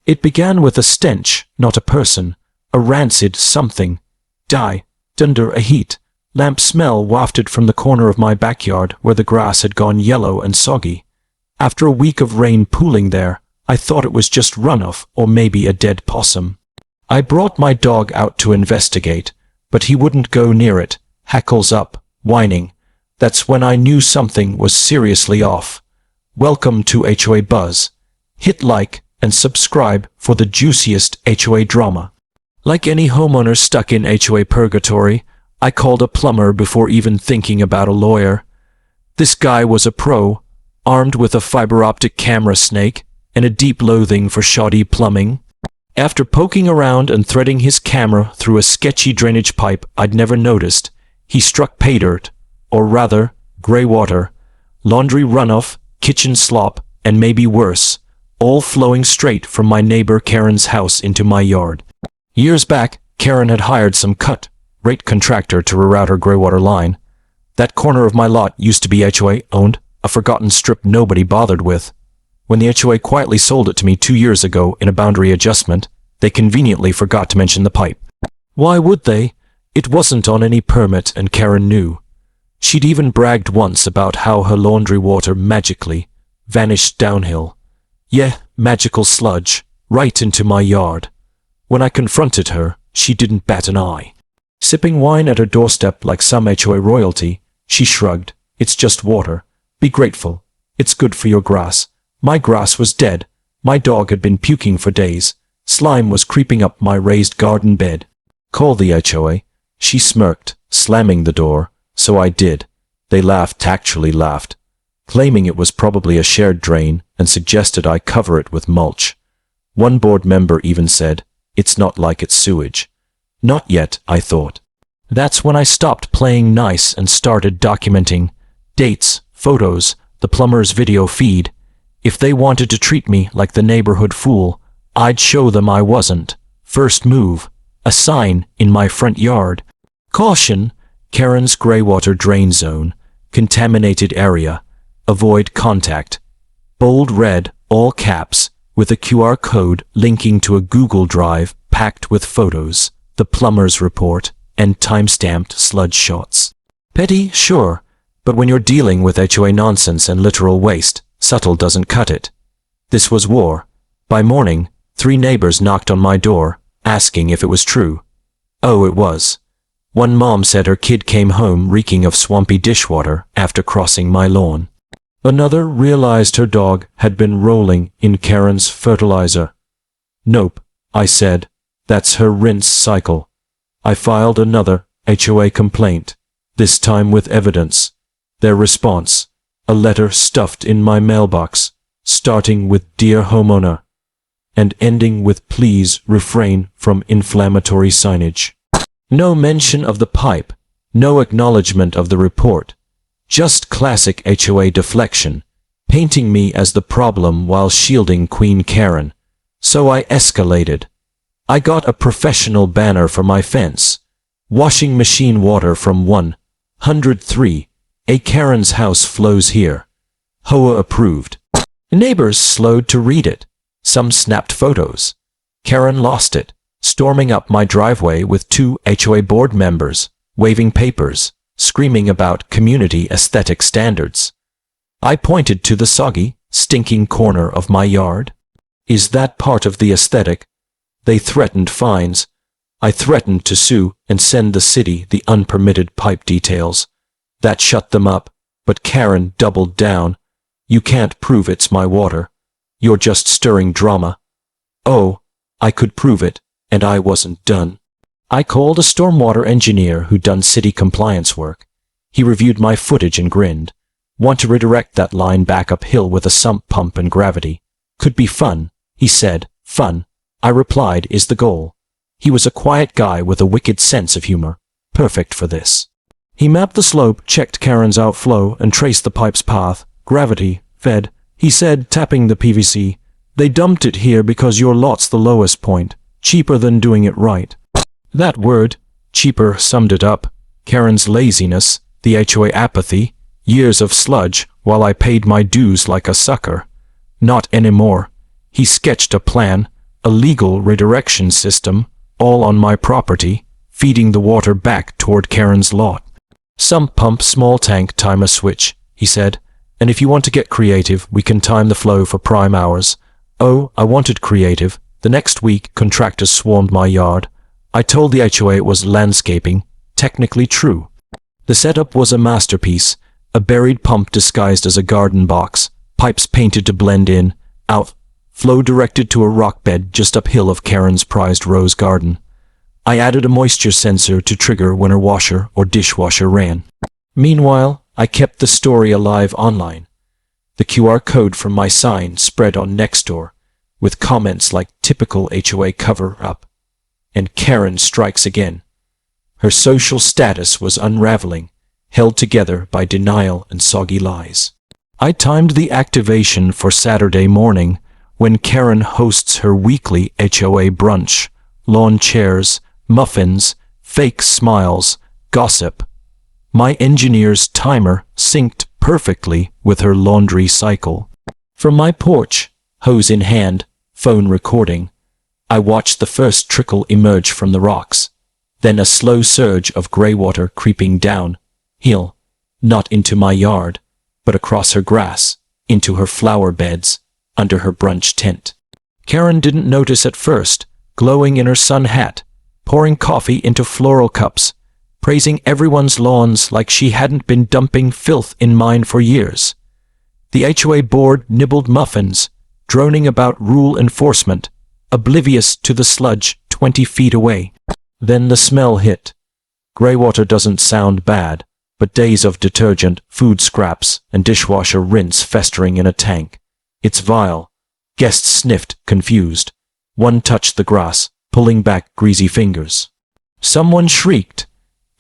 It began with a stench, not a person, a rancid something. Died under a heat lamp smell wafted from the corner of my backyard where the grass had gone yellow and soggy. After a week of rain pooling there, I thought it was just runoff or maybe a dead possum. I brought my dog out to investigate, but he wouldn't go near it, hackles up, whining. That's when I knew something was seriously off. Welcome to HOA Buzz. Hit like and subscribe for the juiciest HOA drama. Like any homeowner stuck in HOA purgatory, I called a plumber before even thinking about a lawyer. This guy was a pro, armed with a fiber optic camera snake and a deep loathing for shoddy plumbing. After poking around and threading his camera through a sketchy drainage pipe I'd never noticed, he struck pay dirt, or rather, gray water, laundry runoff, kitchen slop, and maybe worse, all flowing straight from my neighbor Karen's house into my yard. Years back, Karen had hired some cut-rate contractor to reroute her gray water line. That corner of my lot used to be HOA-owned, a forgotten strip nobody bothered with. When the HOA quietly sold it to me 2 years ago in a boundary adjustment, they conveniently forgot to mention the pipe. Why would they? It wasn't on any permit, and Karen knew. She'd even bragged once about how her laundry water magically vanished downhill. Yeah, magical sludge, right into my yard. When I confronted her, she didn't bat an eye. Sipping wine at her doorstep like some HOA royalty, she shrugged. It's just water. Be grateful. It's good for your grass. My grass was dead. My dog had been puking for days. Slime was creeping up my raised garden bed. Call the HOA. She smirked, slamming the door. So I did. They actually laughed, claiming it was probably a shared drain and suggested I cover it with mulch. One board member even said, "It's not like it's sewage." Not yet, I thought. That's when I stopped playing nice and started documenting dates, photos, the plumber's video feed. If they wanted to treat me like the neighborhood fool, I'd show them I wasn't. First move, a sign in my front yard. Caution, Karen's gray water drain zone, contaminated area, avoid contact. Bold red, all caps, with a QR code linking to a Google Drive packed with photos, the plumber's report, and time-stamped sludge shots. Petty, sure, but when you're dealing with HOA nonsense and literal waste, subtle doesn't cut it. This was war. By morning, 3 neighbors knocked on my door, asking if it was true. Oh, it was. One mom said her kid came home reeking of swampy dishwater after crossing my lawn. Another realized her dog had been rolling in Karen's fertilizer. Nope, I said. That's her rinse cycle. I filed another HOA complaint, this time with evidence. Their response, a letter stuffed in my mailbox, starting with "Dear Homeowner," and ending with "Please refrain from inflammatory signage." No mention of the pipe, no acknowledgement of the report. Just classic HOA deflection, painting me as the problem while shielding Queen Karen. So I escalated. I got a professional banner for my fence. Washing machine water from 103. A Karen's house flows here. HOA approved. Neighbors slowed to read it. Some snapped photos. Karen lost it, storming up my driveway with 2 HOA board members, waving papers, screaming about community aesthetic standards. I pointed to the soggy, stinking corner of my yard. Is that part of the aesthetic? They threatened fines. I threatened to sue and send the city the unpermitted pipe details. That shut them up, but Karen doubled down. You can't prove it's my water. You're just stirring drama. Oh, I could prove it, and I wasn't done. I called a stormwater engineer who'd done city compliance work. He reviewed my footage and grinned. Want to redirect that line back uphill with a sump pump and gravity. Could be fun, he said. Fun, I replied, is the goal. He was a quiet guy with a wicked sense of humor. Perfect for this. He mapped the slope, checked Karen's outflow, and traced the pipe's path. Gravity, fed, he said, tapping the PVC. They dumped it here because your lot's the lowest point. Cheaper than doing it right. That word, cheaper, summed it up. Karen's laziness, the HOA apathy, years of sludge while I paid my dues like a sucker. Not anymore. He sketched a plan, a legal redirection system, all on my property, feeding the water back toward Karen's lot. Some pump small tank timer switch, he said, and if you want to get creative, we can time the flow for prime hours. Oh, I wanted creative. The next week, contractors swarmed my yard. I told the HOA it was landscaping, technically true. The setup was a masterpiece, a buried pump disguised as a garden box, pipes painted to blend in, out, flow directed to a rock bed just uphill of Karen's prized rose garden. I added a moisture sensor to trigger when her washer or dishwasher ran. Meanwhile, I kept the story alive online. The QR code from my sign spread on Nextdoor, with comments like typical HOA cover-up, and Karen strikes again. Her social status was unraveling, held together by denial and soggy lies. I timed the activation for Saturday morning, when Karen hosts her weekly HOA brunch, lawn chairs, muffins, fake smiles, gossip. My engineer's timer synced perfectly with her laundry cycle. From my porch, hose in hand, phone recording, I watched the first trickle emerge from the rocks, then a slow surge of gray water creeping down hill, not into my yard, but across her grass, into her flower beds, under her brunch tent. Karen didn't notice at first, glowing in her sun hat, pouring coffee into floral cups, praising everyone's lawns like she hadn't been dumping filth in mine for years. The HOA board nibbled muffins, droning about rule enforcement, oblivious to the sludge 20 feet away. Then the smell hit. Grey water doesn't sound bad, but days of detergent, food scraps, and dishwasher rinse festering in a tank. It's vile. Guests sniffed, confused. One touched the grass, pulling back greasy fingers. Someone shrieked.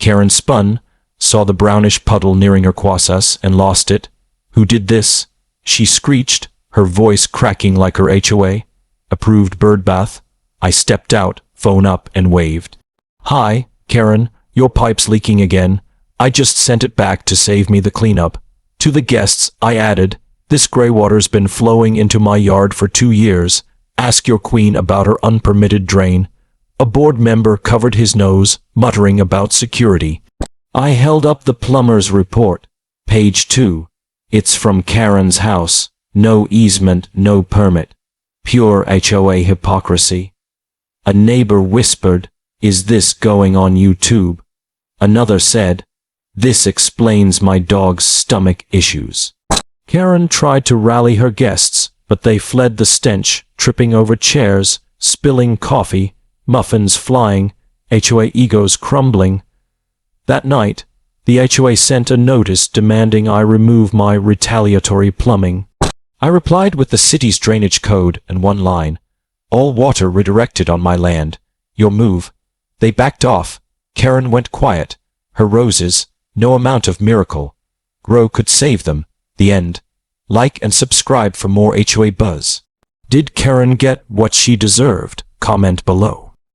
Karen spun, saw the brownish puddle nearing her quasas, and lost it. Who did this? She screeched, her voice cracking like her HOA. Approved birdbath. I stepped out, phone up, and waved. Hi, Karen, your pipe's leaking again. I just sent it back to save me the cleanup. To the guests, I added, this grey water's been flowing into my yard for 2 years. Ask your queen about her unpermitted drain. A board member covered his nose, muttering about security. I held up the plumber's report. Page 2. It's from Karen's house. No easement, no permit. Pure HOA hypocrisy. A neighbor whispered, "Is this going on YouTube?" Another said, "This explains my dog's stomach issues." Karen tried to rally her guests, but they fled the stench, tripping over chairs, spilling coffee, muffins flying, HOA egos crumbling. That night, the HOA sent a notice demanding I remove my retaliatory plumbing. I replied with the city's drainage code and one line. All water redirected on my land. Your move. They backed off. Karen went quiet. Her roses, no amount of miracle. Grow could save them. The end. Like and subscribe for more HOA Buzz. Did Karen get what she deserved? Comment below.